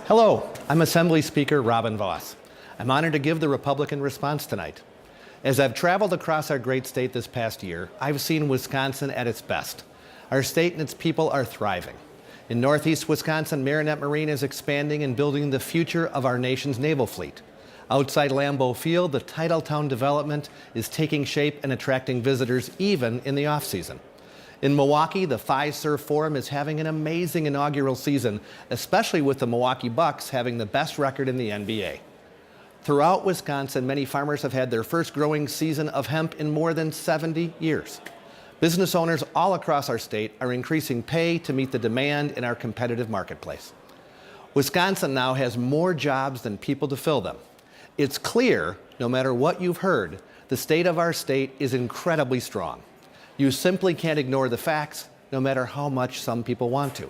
Hello, I'm Assembly Speaker Robin Vos. I'm honored to give the Republican response tonight. As I've traveled across our great state this past year, I've seen Wisconsin at its best. Our state and its people are thriving. In northeast Wisconsin, Marinette Marine is expanding and building the future of our nation's naval fleet. Outside Lambeau Field, the Titletown development is taking shape and attracting visitors even in the off-season. In Milwaukee, the Fiserv Forum is having an amazing inaugural season, especially with the Milwaukee Bucks having the best record in the NBA. Throughout Wisconsin, many farmers have had their first growing season of hemp in more than 70 years. Business owners all across our state are increasing pay to meet the demand in our competitive marketplace. Wisconsin now has more jobs than people to fill them. It's clear, no matter what you've heard, the state of our state is incredibly strong. You simply can't ignore the facts, no matter how much some people want to.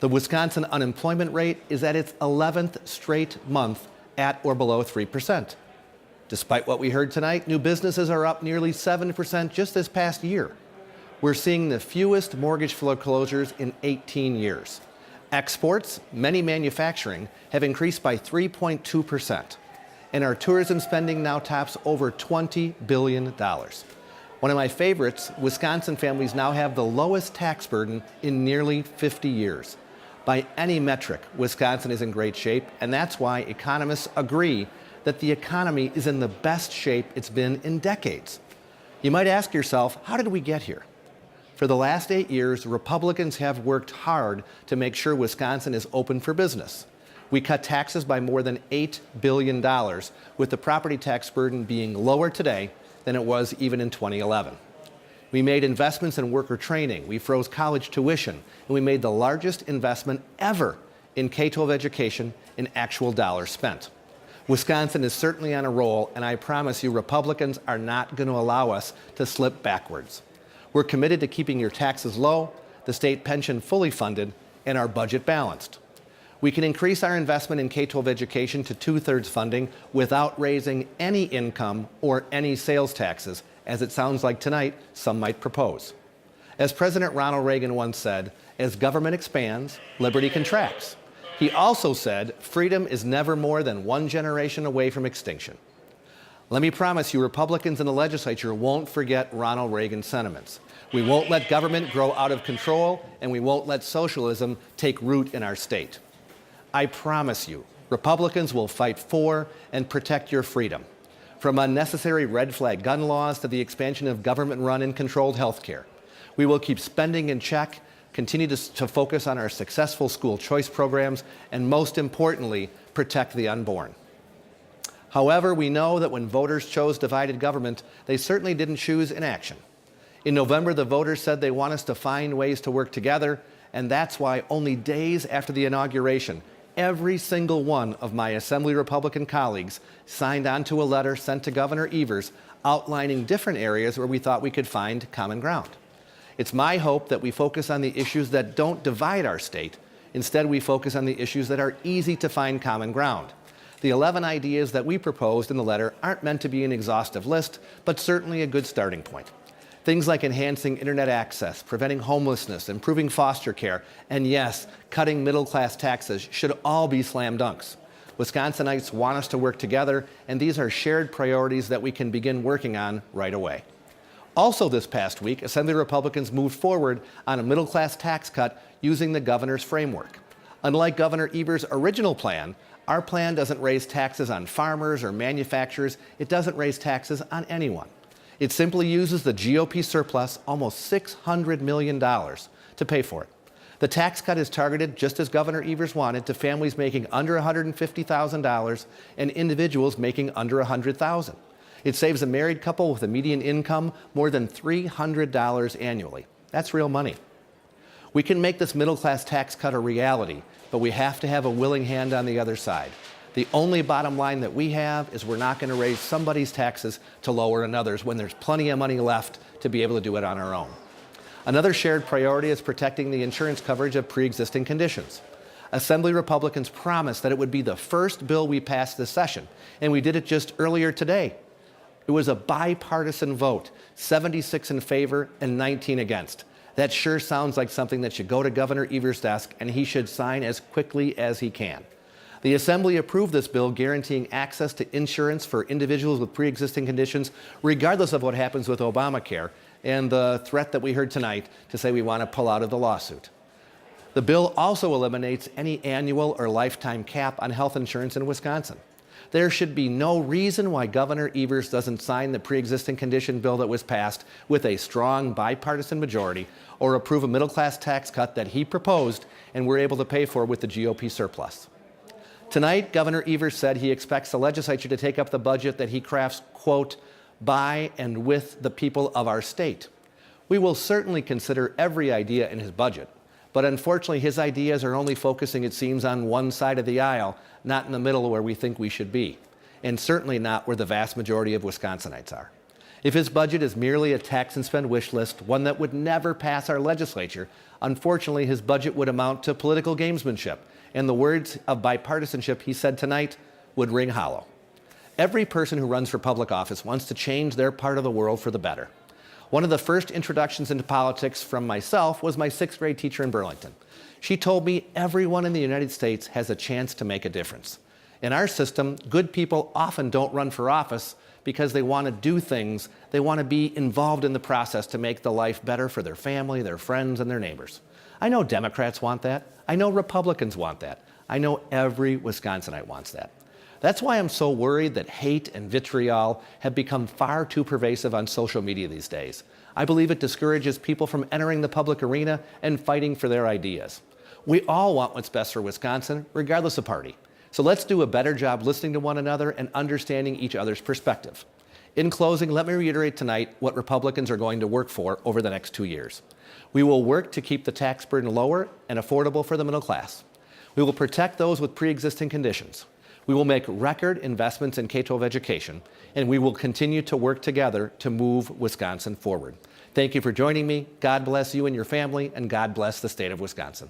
The Wisconsin unemployment rate is at its 11th straight month at or below 3%. Despite what we heard tonight, new businesses are up nearly 7% just this past year. We're seeing the fewest mortgage foreclosures in 18 years. Exports, many manufacturing, have increased by 3.2%. And our tourism spending now tops over $20 billion. One of my favorites, Wisconsin families now have the lowest tax burden in nearly 50 years. By any metric, Wisconsin is in great shape, and that's why economists agree that the economy is in the best shape it's been in decades. You might ask yourself, how did we get here? For the last 8 years, Republicans have worked hard to make sure Wisconsin is open for business. We cut taxes by more than $8 billion, with the property tax burden being lower today than it was even in 2011. We made investments in worker training, we froze college tuition, and we made the largest investment ever in K-12 education in actual dollars spent. Wisconsin is certainly on a roll, and I promise you Republicans are not going to allow us to slip backwards. We're committed to keeping your taxes low, the state pension fully funded, and our budget balanced. We can increase our investment in K-12 education to 2/3 funding without raising any income or any sales taxes, as it sounds like tonight some might propose. As President Ronald Reagan once said, as government expands, liberty contracts. He also said, freedom is never more than one generation away from extinction. Let me promise you, Republicans in the legislature won't forget Ronald Reagan's sentiments. We won't let government grow out of control, and we won't let socialism take root in our state. I promise you, Republicans will fight for and protect your freedom, from unnecessary red flag gun laws to the expansion of government-run and controlled health care. We will keep spending in check, continue to focus on our successful school choice programs, and most importantly, protect the unborn. However, we know that when voters chose divided government, they certainly didn't choose inaction. In November, the voters said they want us to find ways to work together, and that's why only days after the inauguration, every single one of my Assembly Republican colleagues signed on to a letter sent to Governor Evers outlining different areas where we thought we could find common ground. It's my hope that we focus on the issues that don't divide our state. Instead, we focus on the issues that are easy to find common ground. The 11 ideas that we proposed in the letter aren't meant to be an exhaustive list, but certainly a good starting point. Things like enhancing internet access, preventing homelessness, improving foster care, and yes, cutting middle-class taxes should all be slam dunks. Wisconsinites want us to work together, and these are shared priorities that we can begin working on right away. Also this past week, Assembly Republicans moved forward on a middle-class tax cut using the governor's framework. Unlike Governor Evers' original plan, our plan doesn't raise taxes on farmers or manufacturers. It doesn't raise taxes on anyone. It simply uses the GOP surplus, almost $600 million, to pay for it. The tax cut is targeted, just as Governor Evers wanted, to families making under $150,000 and individuals making under $100,000. It saves a married couple with a median income more than $300 annually. That's real money. We can make this middle-class tax cut a reality, but we have to have a willing hand on the other side. The only bottom line that we have is we're not going to raise somebody's taxes to lower another's when there's plenty of money left to be able to do it on our own. Another shared priority is protecting the insurance coverage of pre-existing conditions. Assembly Republicans promised that it would be the first bill we passed this session, and we did it just earlier today. It was a bipartisan vote, 76 in favor and 19 against. That sure sounds like something that should go to Governor Evers' desk, and he should sign as quickly as he can. The Assembly approved this bill guaranteeing access to insurance for individuals with pre-existing conditions, regardless of what happens with Obamacare, and the threat that we heard tonight to say we want to pull out of the lawsuit. The bill also eliminates any annual or lifetime cap on health insurance in Wisconsin. There should be no reason why Governor Evers doesn't sign the pre-existing condition bill that was passed with a strong bipartisan majority or approve a middle-class tax cut that he proposed and we're able to pay for with the GOP surplus. Tonight, Governor Evers said he expects the legislature to take up the budget that he crafts, quote, by and with the people of our state. We will certainly consider every idea in his budget, but unfortunately his ideas are only focusing, it seems, on one side of the aisle, not in the middle where we think we should be, and certainly not where the vast majority of Wisconsinites are. If his budget is merely a tax and spend wish list, one that would never pass our legislature, unfortunately his budget would amount to political gamesmanship, and the words of bipartisanship he said tonight would ring hollow. Every person who runs for public office wants to change their part of the world for the better. One of the first introductions into politics from myself was my 6th grade teacher in Burlington. She told me everyone in the United States has a chance to make a difference. In our system, good people often don't run for office because they want to do things, they want to be involved in the process to make the life better for their family, their friends, and their neighbors. I know Democrats want that. I know Republicans want that. I know every Wisconsinite wants that. That's why I'm so worried that hate and vitriol have become far too pervasive on social media these days. I believe it discourages people from entering the public arena and fighting for their ideas. We all want what's best for Wisconsin, regardless of party. So let's do a better job listening to one another and understanding each other's perspective. In closing, let me reiterate tonight what Republicans are going to work for over the next 2 years. We will work to keep the tax burden lower and affordable for the middle class. We will protect those with pre-existing conditions. We will make record investments in K-12 education, and we will continue to work together to move Wisconsin forward. Thank you for joining me. God bless you and your family, and God bless the state of Wisconsin.